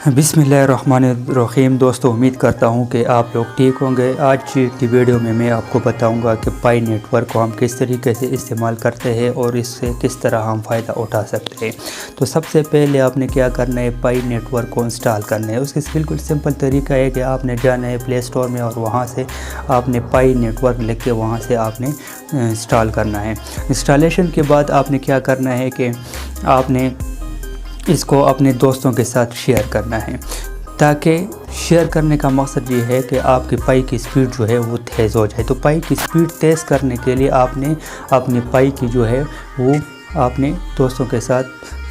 बिस्मिल्लाहिर्रहमानिर्रहीम। दोस्तों, उम्मीद करता हूं कि आप लोग ठीक होंगे। आज की वीडियो में मैं आपको बताऊंगा कि पाई नेटवर्क को हम किस तरीके से इस्तेमाल करते हैं और इससे किस तरह हम फ़ायदा उठा सकते हैं। तो सबसे पहले आपने क्या करना है, पाई नेटवर्क को इंस्टॉल करना है। उसके बिल्कुल सिंपल तरीका है कि आपने जाना है प्ले स्टोर में और वहाँ से आपने पाई नेटवर्क लिख के वहाँ से आपने इंस्टॉल करना है। इंस्टॉलेशन के बाद आपने क्या करना है कि आपने इसको अपने दोस्तों के साथ शेयर करना है, ताकि शेयर करने का मकसद ये है कि आपकी पाई की स्पीड जो है वो तेज़ हो जाए। तो पाई की स्पीड तेज़ करने के लिए आपने अपनी पाई की जो है वो आपने दोस्तों के साथ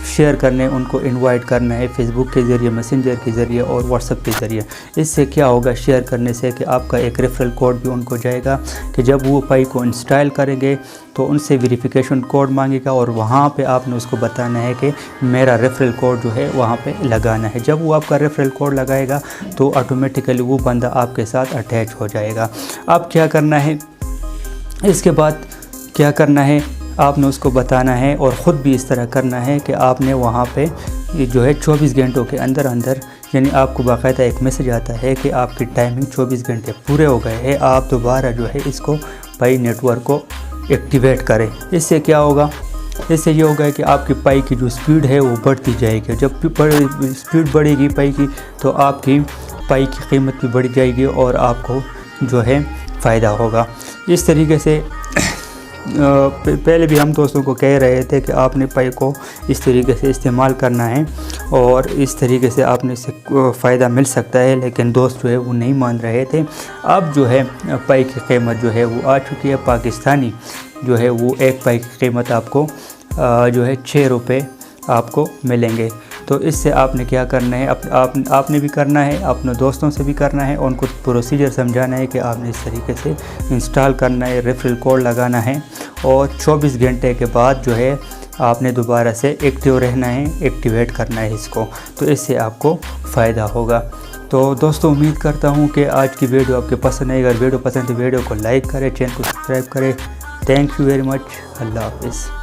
शेयर करने, उनको इनवाइट करना है फेसबुक के ज़रिए, मैसेंजर के ज़रिए और व्हाट्सएप के ज़रिए। इससे क्या होगा, शेयर करने से कि आपका एक रेफरल कोड भी उनको जाएगा कि जब वो पाई को इंस्टॉल करेंगे तो उनसे वेरिफिकेशन कोड मांगेगा और वहाँ पे आपने उसको बताना है कि मेरा रेफरल कोड जो है वहाँ पे लगाना है। जब वो आपका रेफरल कोड लगाएगा तो ऑटोमेटिकली वो बंदा आपके साथ अटैच हो जाएगा। अब क्या करना है, इसके बाद क्या करना है, आपने उसको बताना है और ख़ुद भी इस तरह करना है कि आपने वहाँ पे जो है 24 घंटों के अंदर अंदर, यानी आपको बाकायदा एक मैसेज आता है कि आपकी टाइमिंग 24 घंटे पूरे हो गए हैं, आप दोबारा जो है इसको पाई नेटवर्क को एक्टिवेट करें। इससे क्या होगा, इससे ये होगा कि आपकी पाई की जो स्पीड है वो बढ़ती जाएगी। जब स्पीड बढ़ेगी पाई की तो आपकी पाई की कीमत भी बढ़ जाएगी और आपको जो है फ़ायदा होगा। इस तरीके से पहले भी हम दोस्तों को कह रहे थे कि आपने पाई को इस तरीके से इस्तेमाल करना है और इस तरीके से आपने इससे फ़ायदा मिल सकता है, लेकिन दोस्त जो है वो नहीं मान रहे थे। अब जो है पाई की कीमत जो है वो आ चुकी है। पाकिस्तानी जो है वो एक पाई की कीमत आपको जो है 6 रुपये आपको मिलेंगे। तो इससे आपने क्या करना है, आपने भी करना है, अपने दोस्तों से भी करना है, उनको प्रोसीजर समझाना है कि आपने इस तरीके से इंस्टॉल करना है, रेफरल कोड लगाना है और 24 घंटे के बाद जो है आपने दोबारा से एक्टिव रहना है, एक्टिवेट करना है इसको। तो इससे आपको फ़ायदा होगा। तो दोस्तों, उम्मीद करता हूँ कि आज की वीडियो आपके पसंद आई। अगर वीडियो पसंद है वीडियो को लाइक करें, चैनल को सब्सक्राइब करें। Thank you very much. Allah हाफ़िज़।